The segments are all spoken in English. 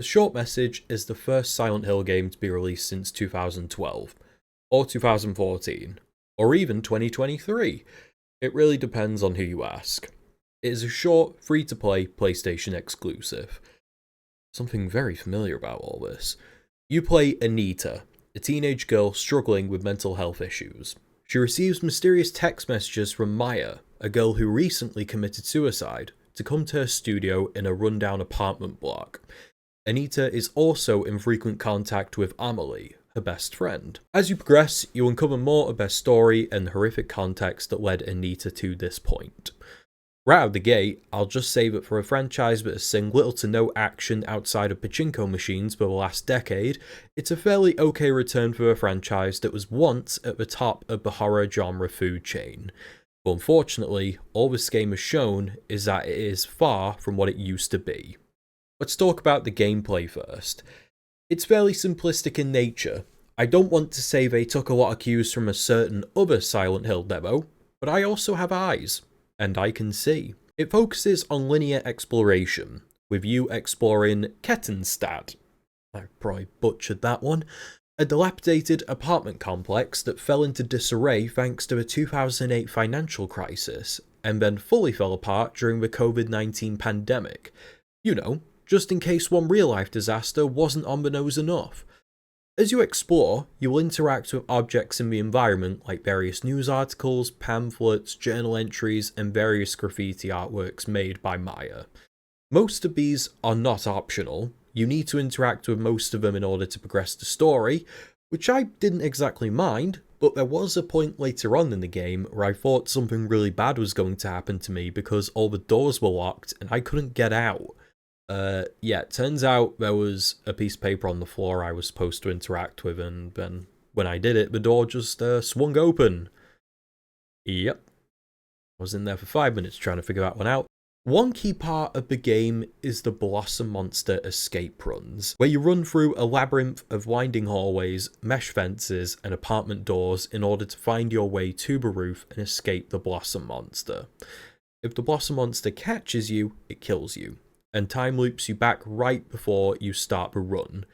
The short message is the first Silent Hill game to be released since 2012, or 2014, or even 2023. It really depends on who you ask. It is a short, free-to-play PlayStation exclusive. Something very familiar about all this. You play Anita, a teenage girl struggling with mental health issues. She receives mysterious text messages from Maya, a girl who recently committed suicide, to come to her studio in a rundown apartment block. Anita is also in frequent contact with Amelie, her best friend. As you progress, you uncover more of their story and the horrific context that led Anita to this point. Right out of the gate, I'll just say that for a franchise that has seen little to no action outside of pachinko machines for the last decade, it's a fairly okay return for a franchise that was once at the top of the horror genre food chain. But unfortunately, all this game has shown is that it is far from what it used to be. Let's talk about the gameplay first. It's fairly simplistic in nature. I don't want to say they took a lot of cues from a certain other Silent Hill demo, but I also have eyes, and I can see. It focuses on linear exploration, with you exploring Kettenstadt. I probably butchered that one. A dilapidated apartment complex that fell into disarray thanks to the 2008 financial crisis, and then fully fell apart during the COVID-19 pandemic. You know, just in case one real-life disaster wasn't on the nose enough. As you explore, you will interact with objects in the environment like various news articles, pamphlets, journal entries, and various graffiti artworks made by Maya. Most of these are not optional. You need to interact with most of them in order to progress the story, which I didn't exactly mind, but there was a point later on in the game where I thought something really bad was going to happen to me because all the doors were locked and I couldn't get out. It turns out there was a piece of paper on the floor I was supposed to interact with, and then when I did it, the door just swung open. Yep. I was in there for 5 minutes trying to figure that one out. One key part of the game is the Blossom Monster escape runs, where you run through a labyrinth of winding hallways, mesh fences, and apartment doors in order to find your way to the roof and escape the Blossom Monster. If the Blossom Monster catches you, it kills you, and time loops you back right before you start the run.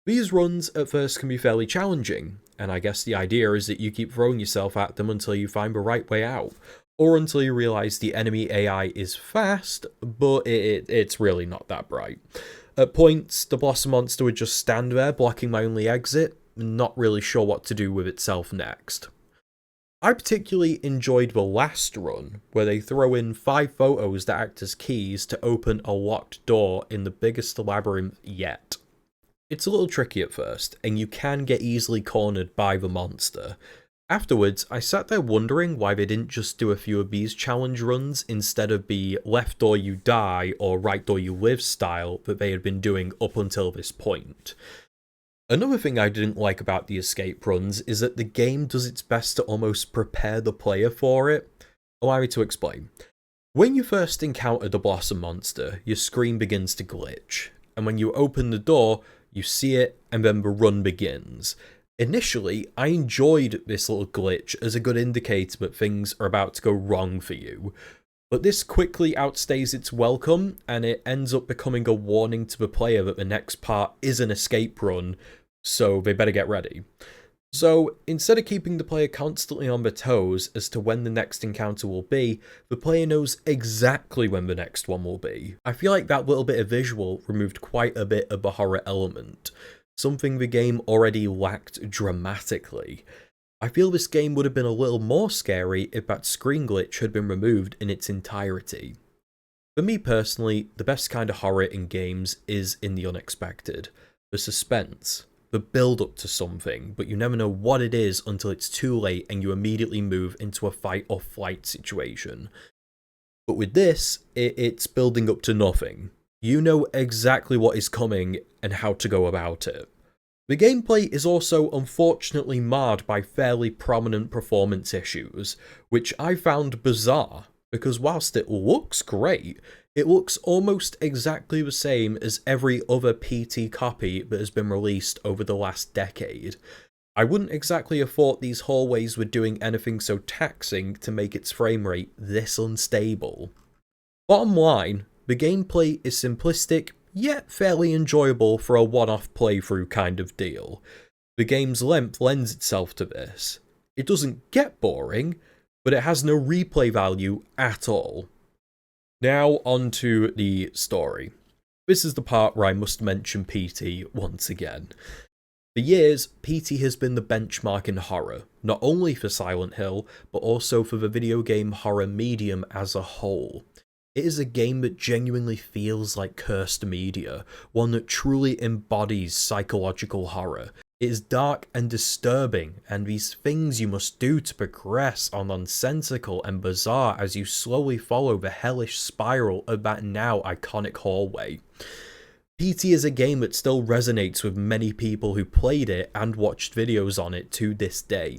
These runs at first can be fairly challenging, and I guess the idea is that you keep throwing yourself at them until you find the right way out, or until you realise the enemy AI is fast, but it's really not that bright. At points, the Blossom Monster would just stand there blocking my only exit, not really sure what to do with itself next. I particularly enjoyed the last run, where they throw in 5 photos that act as keys to open a locked door in the biggest labyrinth yet. It's a little tricky at first, and you can get easily cornered by the monster. Afterwards, I sat there wondering why they didn't just do a few of these challenge runs instead of the left door you die or right door you live style that they had been doing up until this point. Another thing I didn't like about the escape runs is that the game does its best to almost prepare the player for it. Allow me to explain. When you first encounter the Blossom Monster, your screen begins to glitch, and when you open the door, you see it and then the run begins. Initially, I enjoyed this little glitch as a good indicator that things are about to go wrong for you, but this quickly outstays its welcome, and it ends up becoming a warning to the player that the next part is an escape run, so they better get ready. So, instead of keeping the player constantly on their toes as to when the next encounter will be, the player knows exactly when the next one will be. I feel like that little bit of visual removed quite a bit of the horror element, something the game already lacked dramatically. I feel this game would have been a little more scary if that screen glitch had been removed in its entirety. For me personally, the best kind of horror in games is in the unexpected. The suspense, the build-up to something, but you never know what it is until it's too late and you immediately move into a fight or flight situation. But with this, it's building up to nothing. You know exactly what is coming and how to go about it. The gameplay is also unfortunately marred by fairly prominent performance issues, which I found bizarre, because whilst it looks great, it looks almost exactly the same as every other PT copy that has been released over the last decade. I wouldn't exactly have thought these hallways were doing anything so taxing to make its frame rate this unstable. Bottom line, the gameplay is simplistic, yet fairly enjoyable for a one-off playthrough kind of deal. The game's length lends itself to this. It doesn't get boring, but it has no replay value at all. Now on to the story. This is the part where I must mention PT once again. For years, PT has been the benchmark in horror, not only for Silent Hill, but also for the video game horror medium as a whole. It is a game that genuinely feels like cursed media, one that truly embodies psychological horror. It is dark and disturbing, and these things you must do to progress are nonsensical and bizarre as you slowly follow the hellish spiral of that now iconic hallway. PT is a game that still resonates with many people who played it and watched videos on it to this day,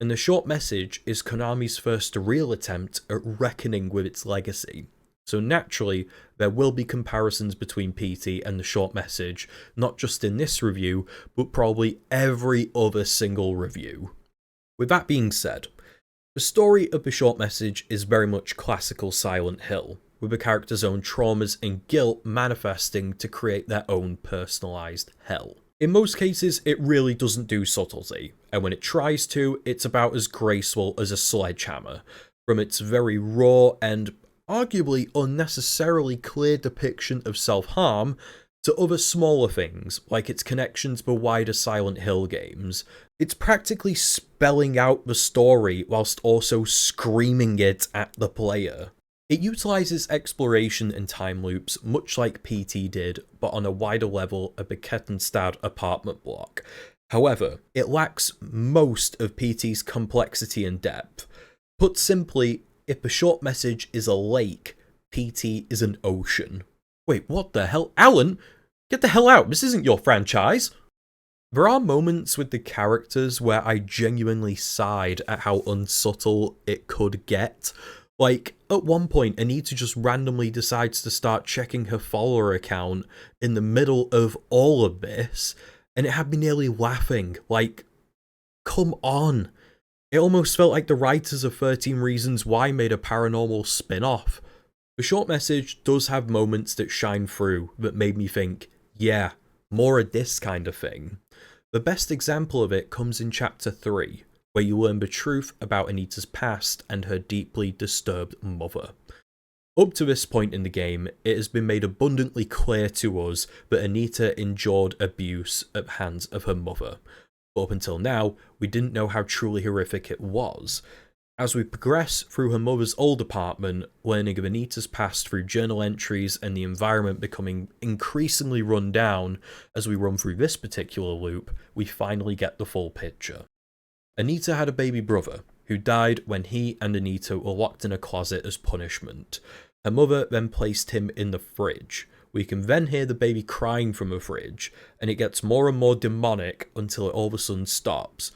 and the short message is Konami's first real attempt at reckoning with its legacy. So naturally, there will be comparisons between PT and the short message, not just in this review, but probably every other single review. With that being said, the story of the short message is very much classical Silent Hill, with the character's own traumas and guilt manifesting to create their own personalised hell. In most cases, it really doesn't do subtlety, and when it tries to, it's about as graceful as a sledgehammer, from its very raw and arguably unnecessarily clear depiction of self-harm to other smaller things, like its connection to the wider Silent Hill games. It's practically spelling out the story whilst also screaming it at the player. It utilises exploration and time loops much like PT did, but on a wider level of the Kettenstad apartment block. However, it lacks most of PT's complexity and depth. Put simply, if the short message is a lake, PT is an ocean. Wait, what the hell? Alan, get the hell out, this isn't your franchise! There are moments with the characters where I genuinely sighed at how unsubtle it could get. Like, at one point, Anita just randomly decides to start checking her follower account in the middle of all of this, and it had me nearly laughing. Like, come on. It almost felt like the writers of 13 Reasons Why made a paranormal spin-off. The short message does have moments that shine through that made me think, yeah, more of this kind of thing. The best example of it comes in Chapter 3, where you learn the truth about Anita's past and her deeply disturbed mother. Up to this point in the game, it has been made abundantly clear to us that Anita endured abuse at the hands of her mother. But up until now, we didn't know how truly horrific it was. As we progress through her mother's old apartment, learning of Anita's past through journal entries and the environment becoming increasingly run down as we run through this particular loop, we finally get the full picture. Anita had a baby brother, who died when he and Anita were locked in a closet as punishment. Her mother then placed him in the fridge. We can then hear the baby crying from the fridge, and it gets more and more demonic until it all of a sudden stops.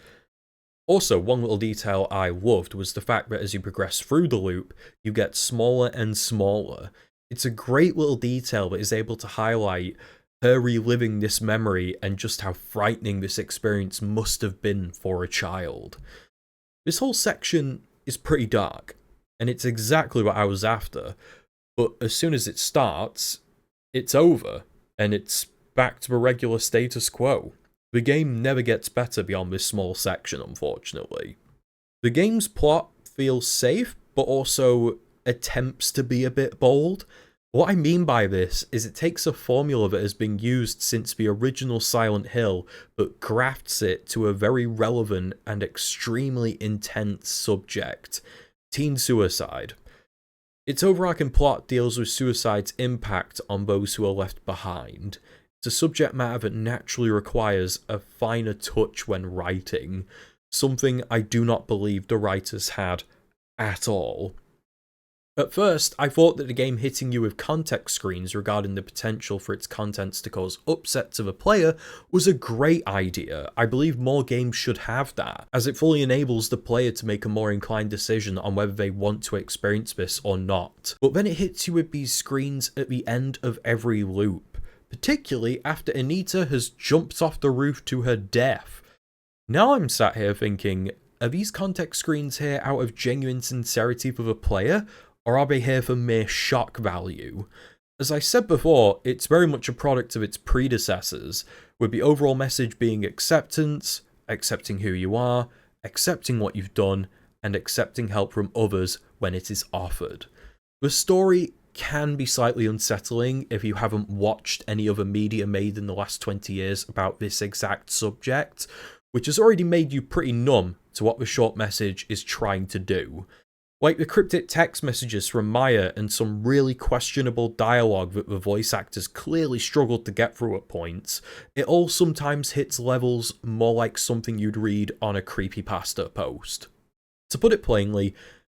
Also, one little detail I loved was the fact that as you progress through the loop, you get smaller and smaller. It's a great little detail that is able to highlight her reliving this memory and just how frightening this experience must have been for a child. This whole section is pretty dark, and it's exactly what I was after, but as soon as it starts, it's over, and it's back to the regular status quo. The game never gets better beyond this small section, unfortunately. The game's plot feels safe, but also attempts to be a bit bold. What I mean by this is it takes a formula that has been used since the original Silent Hill, but grafts it to a very relevant and extremely intense subject: teen suicide. Its overarching plot deals with suicide's impact on those who are left behind. It's a subject matter that naturally requires a finer touch when writing, something I do not believe the writers had at all. At first, I thought that the game hitting you with context screens regarding the potential for its contents to cause upset to the player was a great idea. I believe more games should have that, as it fully enables the player to make a more inclined decision on whether they want to experience this or not. But then it hits you with these screens at the end of every loop, particularly after Anita has jumped off the roof to her death. Now I'm sat here thinking, are these context screens here out of genuine sincerity for the player, or are they here for mere shock value? As I said before, it's very much a product of its predecessors, with the overall message being acceptance, accepting who you are, accepting what you've done, and accepting help from others when it is offered. The story can be slightly unsettling if you haven't watched any other media made in the last 20 years about this exact subject, which has already made you pretty numb to what the short message is trying to do. Like the cryptic text messages from Maya and some really questionable dialogue that the voice actors clearly struggled to get through at points, it all sometimes hits levels more like something you'd read on a creepypasta post. To put it plainly,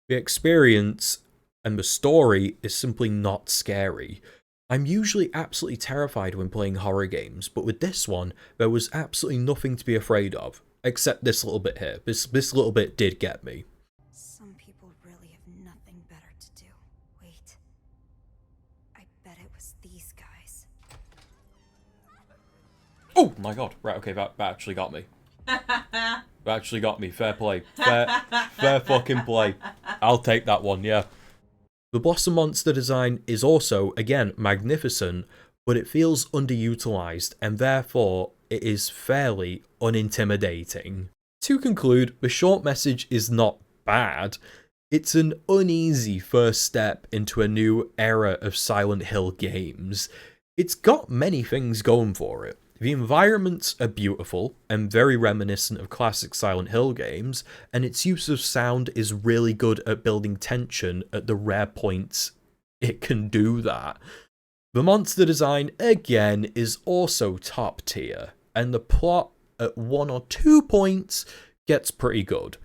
the experience and the story is simply not scary. I'm usually absolutely terrified when playing horror games, but with this one, there was absolutely nothing to be afraid of, except this little bit here. This little bit did get me. Some people really have nothing better to do. Wait. I bet it was these guys. Oh my god. Right, okay, that actually got me. That actually got me. Fair play. Fair fucking play. I'll take that one, yeah. The Blossom Monster design is also, again, magnificent, but it feels underutilized, and therefore it is fairly unintimidating. To conclude, the short message is not bad. It's an uneasy first step into a new era of Silent Hill games. It's got many things going for it. The environments are beautiful and very reminiscent of classic Silent Hill games, and its use of sound is really good at building tension at the rare points it can do that. The monster design, again, is also top tier, and the plot at 1 or 2 points gets pretty good.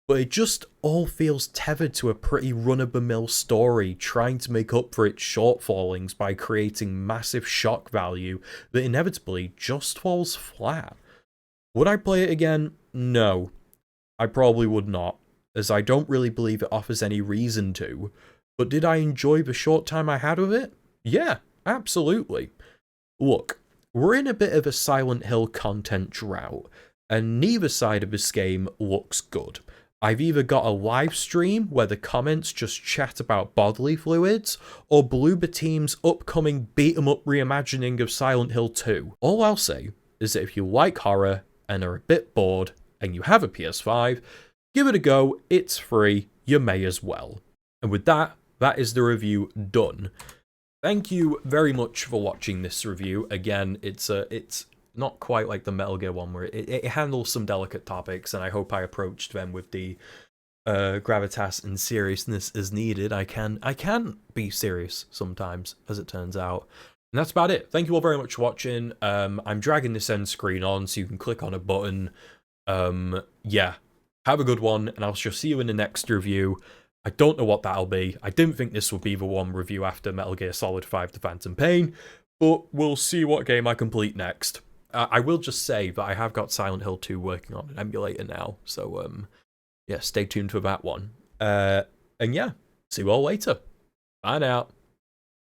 But it just all feels tethered to a pretty run-of-the-mill story, trying to make up for its shortfallings by creating massive shock value that inevitably just falls flat. Would I play it again? No. I probably would not, as I don't really believe it offers any reason to. But did I enjoy the short time I had with it? Yeah, absolutely. Look, we're in a bit of a Silent Hill content drought, and neither side of this game looks good. I've either got a live stream where the comments just chat about bodily fluids, or Bloober Team's upcoming beat-em-up reimagining of Silent Hill 2. All I'll say is that if you like horror and are a bit bored and you have a PS5, give it a go, it's free, you may as well. And with that, that is the review done. Thank you very much for watching this review. Again, it's not quite like the Metal Gear one where it handles some delicate topics, and I hope I approached them with the gravitas and seriousness as needed. I can be serious sometimes, as it turns out. And that's about it. Thank you all very much for watching. I'm dragging this end screen on so you can click on a button. Yeah, have a good one, and I'll just see you in the next review. I don't know what that'll be. I didn't think this would be the one review after Metal Gear Solid 5 The Phantom Pain, but we'll see what game I complete next. I will just say that I have got Silent Hill 2 working on an emulator now, so yeah, stay tuned for that one. And yeah, see you all later. Bye now.